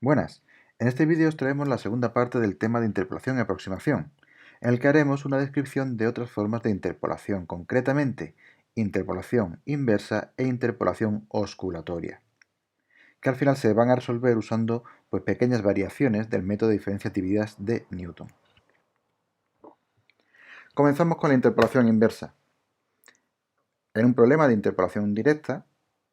Buenas, en este vídeo os traemos la segunda parte del tema de interpolación y aproximación, en el que haremos una descripción de otras formas de interpolación, concretamente interpolación inversa e interpolación osculatoria, que al final se van a resolver usando pequeñas variaciones del método de diferencias divididas de Newton. Comenzamos con la interpolación inversa. En un problema de interpolación directa,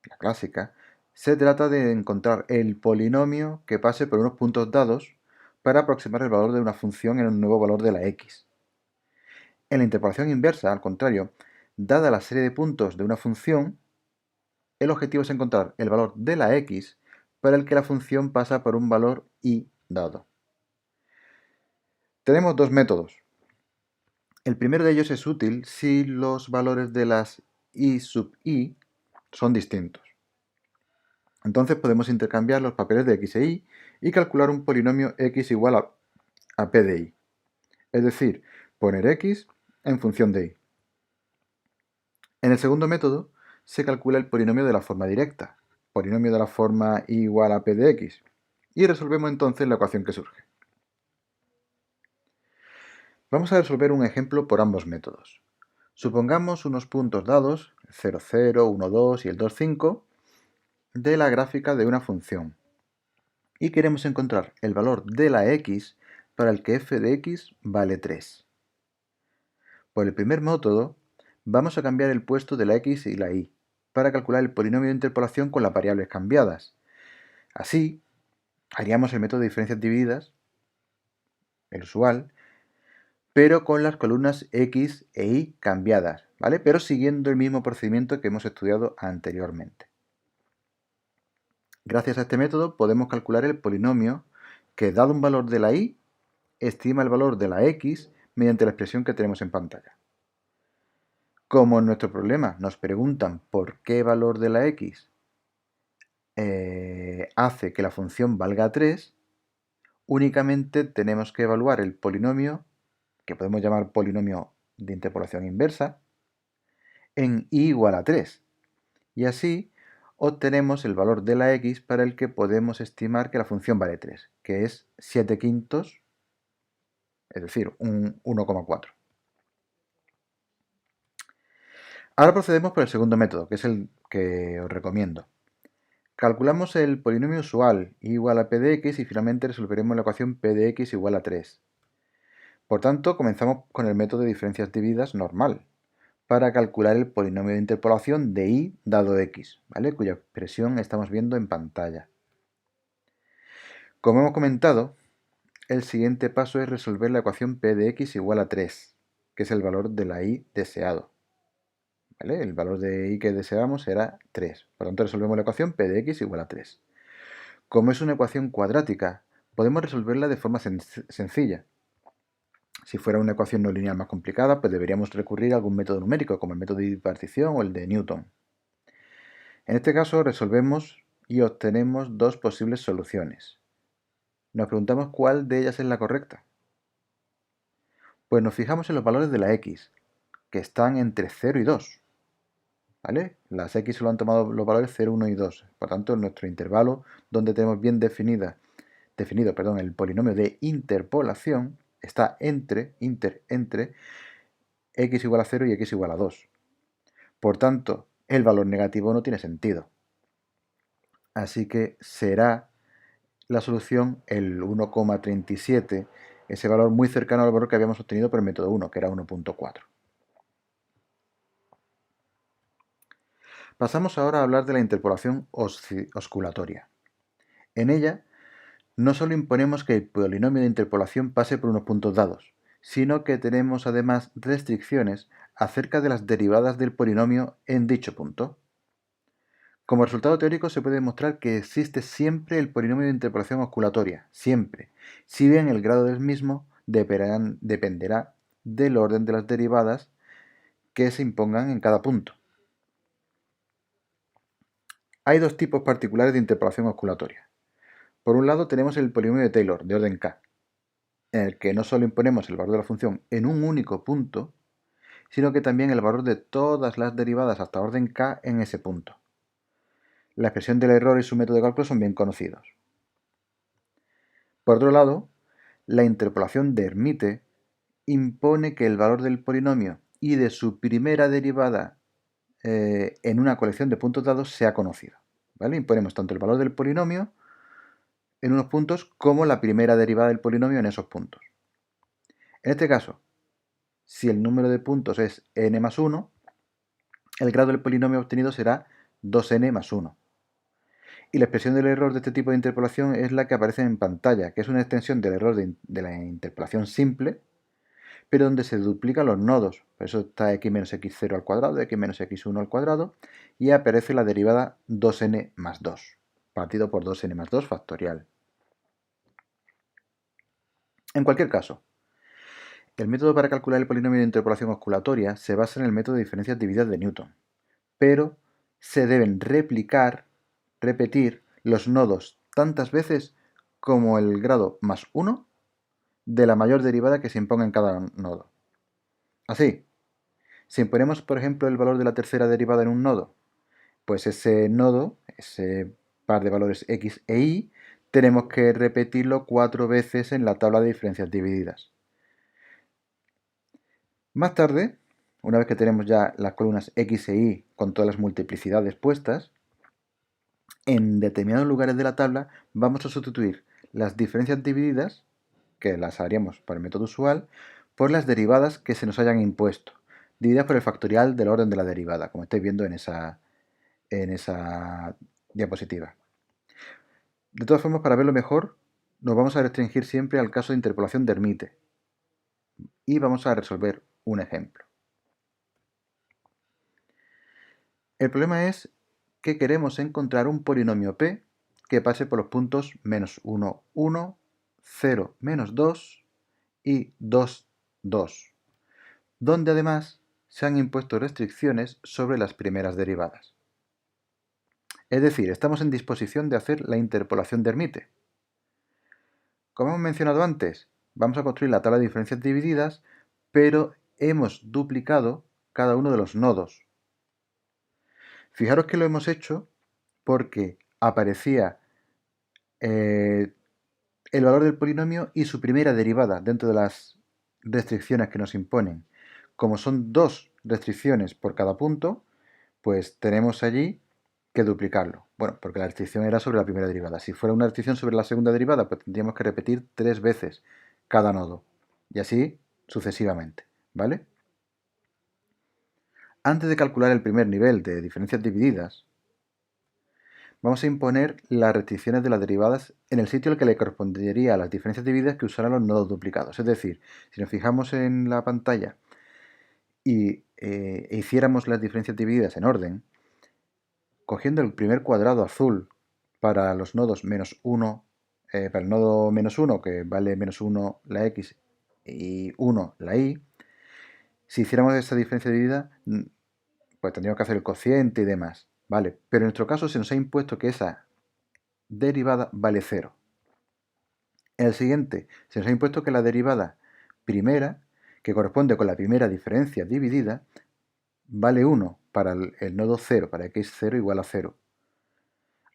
la clásica, se trata de encontrar el polinomio que pase por unos puntos dados para aproximar el valor de una función en un nuevo valor de la x. En la interpolación inversa, al contrario, dada la serie de puntos de una función, el objetivo es encontrar el valor de la x para el que la función pasa por un valor y dado. Tenemos dos métodos. El primero de ellos es útil si los valores de las i sub i son distintos. Entonces podemos intercambiar los papeles de x e y y calcular un polinomio x igual a p de y. Es decir, poner x en función de y. En el segundo método se calcula el polinomio de la forma directa, polinomio de la forma y igual a p de x, y resolvemos entonces la ecuación que surge. Vamos a resolver un ejemplo por ambos métodos. Supongamos unos puntos dados, 0, 0, 1, 2 y el 2, 5, de la gráfica de una función. Y queremos encontrar el valor de la x para el que f de x vale 3. Por el primer método, vamos a cambiar el puesto de la x y la y, para calcular el polinomio de interpolación con las variables cambiadas. Así, haríamos el método de diferencias divididas, el usual, pero con las columnas x e y cambiadas, ¿vale? Pero siguiendo el mismo procedimiento que hemos estudiado anteriormente. Gracias a este método podemos calcular el polinomio que, dado un valor de la y, estima el valor de la x mediante la expresión que tenemos en pantalla. Como en nuestro problema nos preguntan por qué valor de la x hace que la función valga 3, únicamente tenemos que evaluar el polinomio, que podemos llamar polinomio de interpolación inversa, en y igual a 3. Y así obtenemos el valor de la x para el que podemos estimar que la función vale 3, que es 7 quintos, es decir, un 1,4. Ahora procedemos por el segundo método, que es el que os recomiendo. Calculamos el polinomio usual y igual a p de x y finalmente resolveremos la ecuación p de x igual a 3. Por tanto, comenzamos con el método de diferencias divididas normal, para calcular el polinomio de interpolación de y dado x, ¿vale? Cuya expresión estamos viendo en pantalla. Como hemos comentado, el siguiente paso es resolver la ecuación p de x igual a 3, que es el valor de la y deseado. ¿Vale? El valor de y que deseamos era 3. Por tanto, resolvemos la ecuación p de x igual a 3. Como es una ecuación cuadrática, podemos resolverla de forma sencilla. Si fuera una ecuación no lineal más complicada, pues deberíamos recurrir a algún método numérico, como el método de bipartición o el de Newton. En este caso resolvemos y obtenemos dos posibles soluciones. Nos preguntamos cuál de ellas es la correcta. Pues nos fijamos en los valores de la x, que están entre 0 y 2. ¿Vale? Las x solo han tomado los valores 0, 1 y 2. Por tanto, en nuestro intervalo, donde tenemos bien definido el polinomio de interpolación, está entre x igual a 0 y x igual a 2. Por tanto, el valor negativo no tiene sentido. Así que será la solución el 1,37, ese valor muy cercano al valor que habíamos obtenido por el método 1, que era 1,4. Pasamos ahora a hablar de la interpolación osculatoria. En ella, no solo imponemos que el polinomio de interpolación pase por unos puntos dados, sino que tenemos además restricciones acerca de las derivadas del polinomio en dicho punto. Como resultado teórico se puede demostrar que existe siempre el polinomio de interpolación osculatoria, siempre, si bien el grado del mismo dependerá del orden de las derivadas que se impongan en cada punto. Hay dos tipos particulares de interpolación osculatoria. Por un lado tenemos el polinomio de Taylor, de orden k, en el que no solo imponemos el valor de la función en un único punto, sino que también el valor de todas las derivadas hasta orden k en ese punto. La expresión del error y su método de cálculo son bien conocidos. Por otro lado, la interpolación de Hermite impone que el valor del polinomio y de su primera derivada en una colección de puntos dados sea conocido. ¿Vale? Imponemos tanto el valor del polinomio en unos puntos como la primera derivada del polinomio en esos puntos. En este caso, si el número de puntos es n más 1, el grado del polinomio obtenido será 2n más 1. Y la expresión del error de este tipo de interpolación es la que aparece en pantalla, que es una extensión del error de la interpolación simple, pero donde se duplican los nodos. Por eso está x menos x0 al cuadrado, x menos x1 al cuadrado, y aparece la derivada 2n más 2, partido por 2n más 2 factorial. En cualquier caso, el método para calcular el polinomio de interpolación osculatoria se basa en el método de diferencias divididas de Newton, pero se deben repetir los nodos tantas veces como el grado más 1 de la mayor derivada que se imponga en cada nodo. Así, si imponemos, por ejemplo, el valor de la tercera derivada en un nodo, pues ese nodo, ese par de valores x e y, tenemos que repetirlo 4 veces en la tabla de diferencias divididas. Más tarde, una vez que tenemos ya las columnas x e y con todas las multiplicidades puestas, en determinados lugares de la tabla vamos a sustituir las diferencias divididas, que las haríamos por el método usual, por las derivadas que se nos hayan impuesto, divididas por el factorial del orden de la derivada, como estáis viendo en esa diapositiva. De todas formas, para verlo mejor, nos vamos a restringir siempre al caso de interpolación de Hermite y vamos a resolver un ejemplo. El problema es que queremos encontrar un polinomio P que pase por los puntos menos 1, 1, 0, menos 2 y 2, 2, donde además se han impuesto restricciones sobre las primeras derivadas. Es decir, estamos en disposición de hacer la interpolación de Hermite. Como hemos mencionado antes, vamos a construir la tabla de diferencias divididas, pero hemos duplicado cada uno de los nodos. Fijaros que lo hemos hecho porque aparecía el valor del polinomio y su primera derivada dentro de las restricciones que nos imponen. Como son 2 restricciones por cada punto, pues tenemos allí que duplicarlo. Bueno, porque la restricción era sobre la primera derivada. Si fuera una restricción sobre la segunda derivada, pues tendríamos que repetir 3 veces cada nodo. Y así sucesivamente, ¿vale? Antes de calcular el primer nivel de diferencias divididas, vamos a imponer las restricciones de las derivadas en el sitio al que le correspondería a las diferencias divididas que usaran los nodos duplicados. Es decir, si nos fijamos en la pantalla y hiciéramos las diferencias divididas en orden, cogiendo el primer cuadrado azul para los nodos menos 1, para el nodo menos 1, que vale menos 1 la x y 1 la y, si hiciéramos esta diferencia dividida, pues tendríamos que hacer el cociente y demás, ¿vale? Pero en nuestro caso se nos ha impuesto que esa derivada vale 0. En el siguiente se nos ha impuesto que la derivada primera, que corresponde con la primera diferencia dividida, vale 1 para el nodo 0, para x0 igual a 0.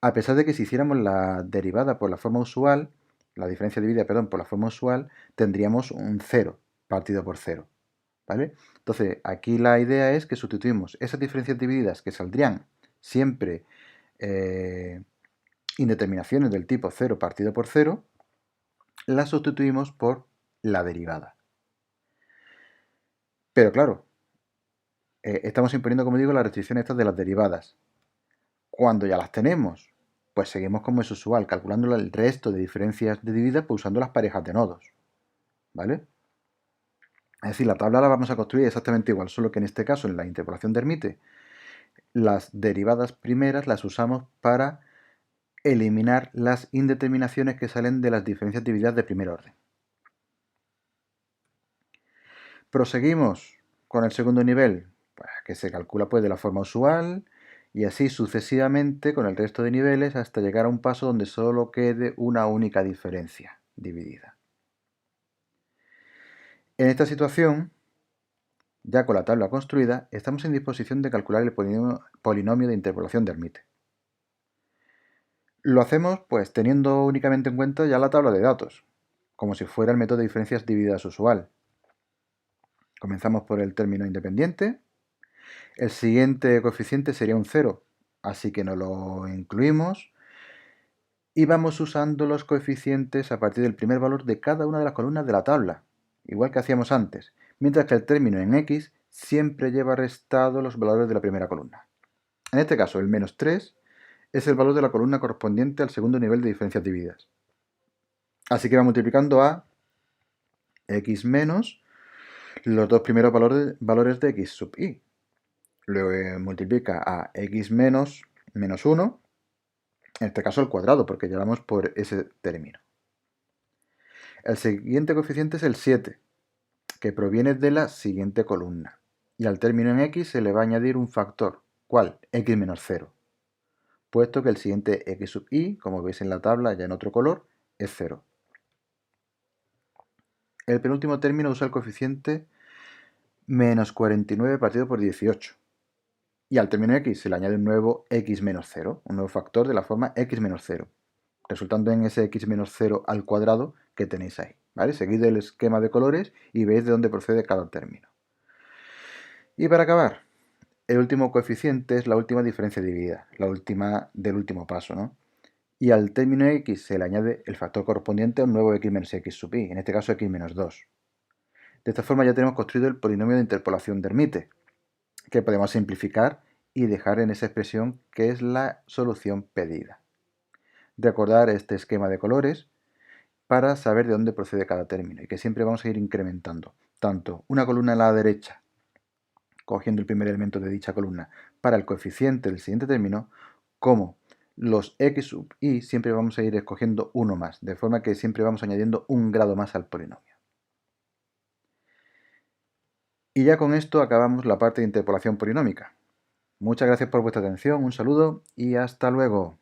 A pesar de que si hiciéramos la derivada por la forma usual, la diferencia dividida, perdón, por la forma usual, tendríamos un 0 partido por 0. ¿Vale? Entonces, aquí la idea es que sustituimos esas diferencias divididas que saldrían siempre indeterminaciones del tipo 0 partido por 0, las sustituimos por la derivada. Pero claro, estamos imponiendo, como digo, las restricciones estas de las derivadas. Cuando ya las tenemos, pues seguimos como es usual, calculando el resto de diferencias divididas pues usando las parejas de nodos. ¿Vale? Es decir, la tabla la vamos a construir exactamente igual, solo que en este caso, en la interpolación de Hermite, las derivadas primeras las usamos para eliminar las indeterminaciones que salen de las diferencias divididas de primer orden. Proseguimos con el segundo nivel, pues, que se calcula pues, de la forma usual, y así sucesivamente con el resto de niveles hasta llegar a un paso donde solo quede una única diferencia dividida. En esta situación, ya con la tabla construida, estamos en disposición de calcular el polinomio de interpolación de Hermite. Lo hacemos pues teniendo únicamente en cuenta ya la tabla de datos, como si fuera el método de diferencias divididas usual. Comenzamos por el término independiente. El siguiente coeficiente sería un 0, así que no lo incluimos. Y vamos usando los coeficientes a partir del primer valor de cada una de las columnas de la tabla, igual que hacíamos antes, mientras que el término en x siempre lleva restado los valores de la primera columna. En este caso, el menos 3 es el valor de la columna correspondiente al segundo nivel de diferencias divididas. Así que va multiplicando a x menos los dos primeros valores de x sub i. Luego multiplica a x menos 1, en este caso al cuadrado, porque llevamos por ese término. El siguiente coeficiente es el 7, que proviene de la siguiente columna. Y al término en x se le va a añadir un factor. ¿Cuál? X menos 0. Puesto que el siguiente x sub i, como veis en la tabla ya en otro color, es 0. El penúltimo término usa el coeficiente menos 49 partido por 18. Y al término x se le añade un nuevo x menos 0, un nuevo factor de la forma x menos 0, resultando en ese x menos 0 al cuadrado que tenéis ahí. ¿Vale? Seguid el esquema de colores y veis de dónde procede cada término. Y para acabar, el último coeficiente es la última diferencia dividida, la última del último paso, ¿no? Y al término x se le añade el factor correspondiente a un nuevo x menos x sub i, en este caso x menos 2. De esta forma ya tenemos construido el polinomio de interpolación de Hermite, que podemos simplificar y dejar en esa expresión que es la solución pedida. Recordar este esquema de colores para saber de dónde procede cada término y que siempre vamos a ir incrementando tanto una columna a la derecha, cogiendo el primer elemento de dicha columna, para el coeficiente del siguiente término, como los x sub i siempre vamos a ir escogiendo uno más, de forma que siempre vamos añadiendo un grado más al polinomio. Y ya con esto acabamos la parte de interpolación polinómica. Muchas gracias por vuestra atención, un saludo y hasta luego.